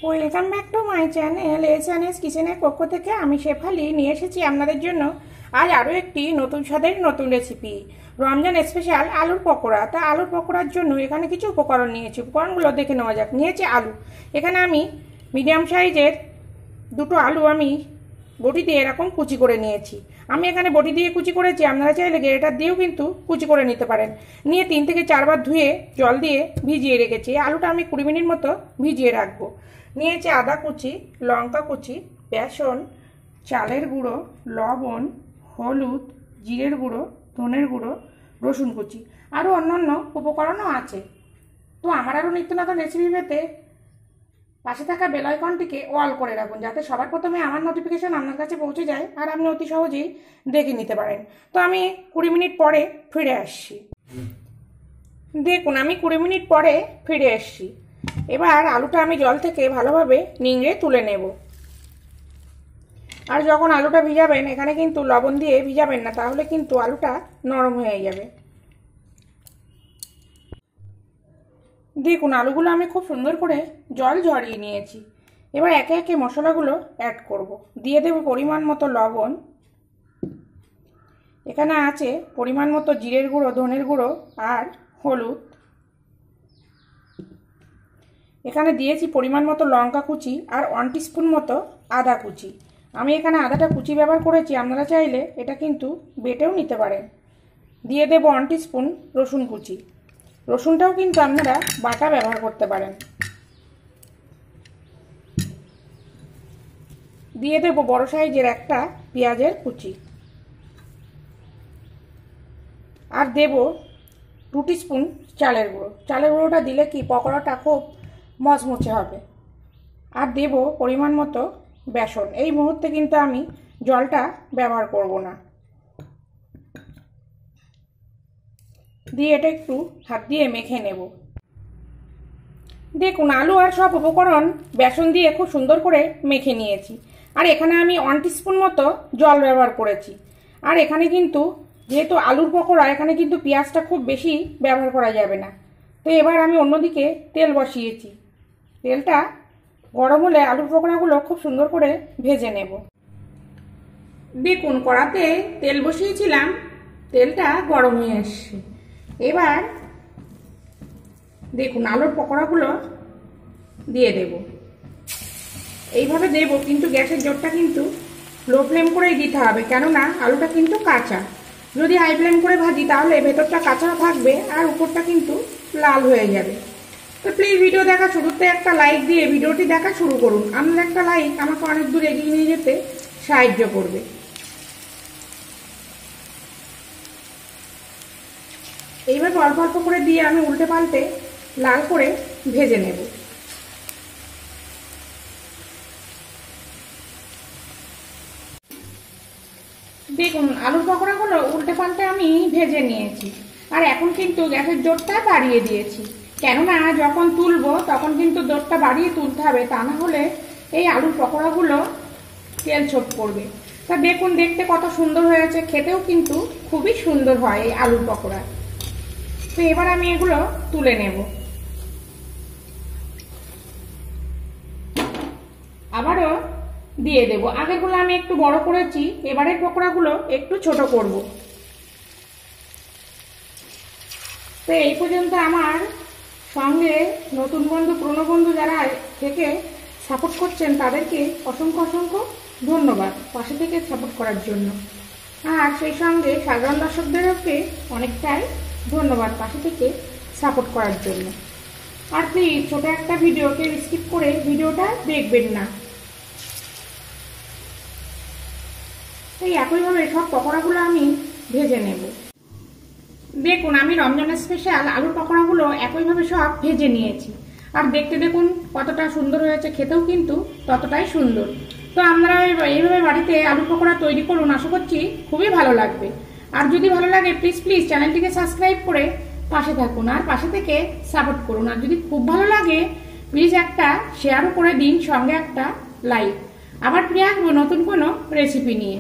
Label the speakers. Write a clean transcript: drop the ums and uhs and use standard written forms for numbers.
Speaker 1: Welcome back to my channel S কিচেনের পক্ষ থেকে আমি শেফালি নিয়ে এসেছি আপনাদের জন্য আজ আরও একটি নতুন স্বাদের নতুন রেসিপি রমজান স্পেশাল আলুর পকোড়া। তা আলুর পকোড়ার জন্য এখানে কিছু উপকরণ নিয়েছি। উপকরণগুলো দেখে নেওয়া যাক। নিয়েছি আলু। এখানে আমি মিডিয়াম সাইজের দুটো আলু আমি বটি দিয়ে এরকম কুচি করে নিয়েছি। আমি এখানে বটি দিয়ে কুচি করেছি, আপনারা চাইলে গ্রেটার দিয়েও কিন্তু কুচি করে নিতে পারেন। নিয়ে 3 থেকে 4 বার ধুয়ে জল দিয়ে ভিজিয়ে রেখেছি। আলুটা আমি 20 মিনিট মতো ভিজিয়ে রাখবো। নিয়েছি আদা কুচি, লঙ্কা কুচি, বেসন, চালের গুঁড়ো, লবণ, হলুদ, জিরের গুঁড়ো, ধনের গুঁড়ো, রসুন কুচি, আরও অন্যান্য উপকরণও আছে। তো আমার আরও নিত্য নতুন রেসিপি পেতে পাশে থাকা বেল আইকনটিকে অল করে রাখুন, যাতে সবার প্রথমে আমার নোটিফিকেশন আপনার কাছে পৌঁছে যায় আর আপনি অতি সহজেই দেখে নিতে পারেন। তো আমি 20 মিনিট পরে ফিরে আসছি। দেখুন আমি 20 মিনিট পরে ফিরে এসছি। এবার আলুটা আমি জল থেকে ভালোভাবে নিংড়ে তুলে নেব। আর যখন আলুটা ভিজাবেন এখানে কিন্তু লবণ দিয়ে ভিজাবেন না, তাহলে কিন্তু আলুটা নরম হয়ে যাবে। দেখুন আলুগুলো আমি খুব সুন্দর করে জল ঝরিয়ে নিয়েছি। এবার একে একে মশলাগুলো অ্যাড করব। দিয়ে দেব পরিমাণ মতো লবণ। এখানে আছে পরিমাণ মতো জিরের গুঁড়ো, ধনের গুঁড়ো আর হলুদ। এখানে দিয়েছি পরিমাণ মতো লঙ্কা কুচি আর 1 টিস্পুন মতো আদা কুচি। আমি এখানে আদাটা কুচি ব্যবহার করেছি, আপনারা চাইলে এটা কিন্তু বেটেও নিতে পারেন। দিয়ে দেব 1 টিস্পুন রসুন কুচি। রসুনটাও কিন্তু আপনারা বাটা ব্যবহার করতে পারেন। দিয়ে দেব বড় সাইজের একটা পেঁয়াজের কুচি। আর দেব 2 টিস্পুন চালের গুঁড়ো। চালের গুঁড়োটা দিলে কি পকোড়াটা খুব মচমচে হবে। আর দেব পরিমাণ মতো বেসন। এই মুহূর্তে কিন্তু আমি জলটা ব্যবহার করব না। দিয়ে এটা একটু হাত দিয়ে মেখে নেব। দেখুন আলু আর সব উপকরণ বেসন দিয়ে খুব সুন্দর করে মেখে নিয়েছি। আর এখানে আমি 1 টিস্পুন মতো জল ব্যবহার করেছি। আর এখানে কিন্তু যেহেতু আলুর পকোড়া, এখানে কিন্তু পেঁয়াজটা খুব বেশি ব্যবহার করা যাবে না। তো এবার আমি অন্যদিকে তেল বসিয়েছি। তেলটা গরম হলে আলুর পকোড়াগুলো খুব সুন্দর করে ভেজে নেব। দেখুন কড়াতে তেল বসিয়েছিলাম, তেলটা গরম হয়ে এসছে। এবার দেখুন আলুর পকোড়াগুলো দিয়ে দেব। এইভাবে দেব, কিন্তু গ্যাসের জোরটা কিন্তু লো ফ্লেম করেই দিতে হবে, কেননা আলুটা কিন্তু কাঁচা। যদি হাই ফ্লেম করে ভাজি তাহলে ভেতরটা কাঁচা থাকবে আর উপরটা কিন্তু লাল হয়ে যাবে। তো প্লিজ ভিডিও দেখা শুরুতে একটা লাইক দিয়ে ভিডিওটি দেখা শুরু করুন। আপনার একটা লাইক আমাকে অনেক দূর এগিয়ে নিয়ে যেতে সাহায্য করবে। এইভাবে অল্প অল্প করে দিয়ে আমি উল্টে পাল্টে লাল করে ভেজে নেব। দেখুন আলুর পকোড়াগুলো উল্টে পাল্টে আমি ভেজে নিয়েছি। আর এখন কিন্তু গ্যাসের জোরটা বাড়িয়ে দিয়েছি, কেননা যখন তুলবো তখন কিন্তু জোরটা বাড়িয়ে তুলতে হবে, তা না হলে এই আলুর পকোড়াগুলো তেল ছোপ করবে। তা দেখুন দেখতে কত সুন্দর হয়েছে, খেতেও কিন্তু খুবই সুন্দর হয় এই আলুর পকোড়া। তো এবার আমি এগুলো তুলে নেব। আবারও দিয়ে দেব। আগেরগুলো আমি একটু বড় করেছি, এবারের পকোড়াগুলো একটু ছোট করব। তো এই পর্যন্ত আমার সঙ্গে নতুন বন্ধু পুরনো বন্ধু যারা থেকে সাপোর্ট করছেন তাদেরকে অসংখ্য অসংখ্য ধন্যবাদ পাশে থেকে সাপোর্ট করার জন্য। আর সেই সঙ্গে সাধারণ দর্শকদেরকে অনেকটাই ধন্যবাদ পাশে থেকে সাপোর্ট করার জন্য। আর প্লিজ ছোট একটা ভিডিওকে স্কিপ করে ভিডিওটা দেখবেন না। এই একইভাবে সব পকোড়াগুলো আমি ভেজে নেব। দেখুন আমি রমজানের স্পেশাল আলুর পকোড়াগুলো একইভাবে সব ভেজে নিয়েছি। আর দেখতে দেখুন কতটা সুন্দর হয়েছে, খেতেও কিন্তু ততটাই সুন্দর। তো আপনারা এইভাবে বাড়িতে আলুর পকোড়া তৈরি করুন, আশা করছি খুবই ভালো লাগবে। আর যদি ভালো লাগে প্লিজ চ্যানেলটিকে সাবস্ক্রাইব করে পাশে থাকুন আর পাশে থেকে সাপোর্ট করুন। আর যদি খুব ভালো লাগে প্লিজ একটা শেয়ারও করে দিন, সঙ্গে একটা লাইক। আবার ফিরে আসবো নতুন কোনো রেসিপি নিয়ে।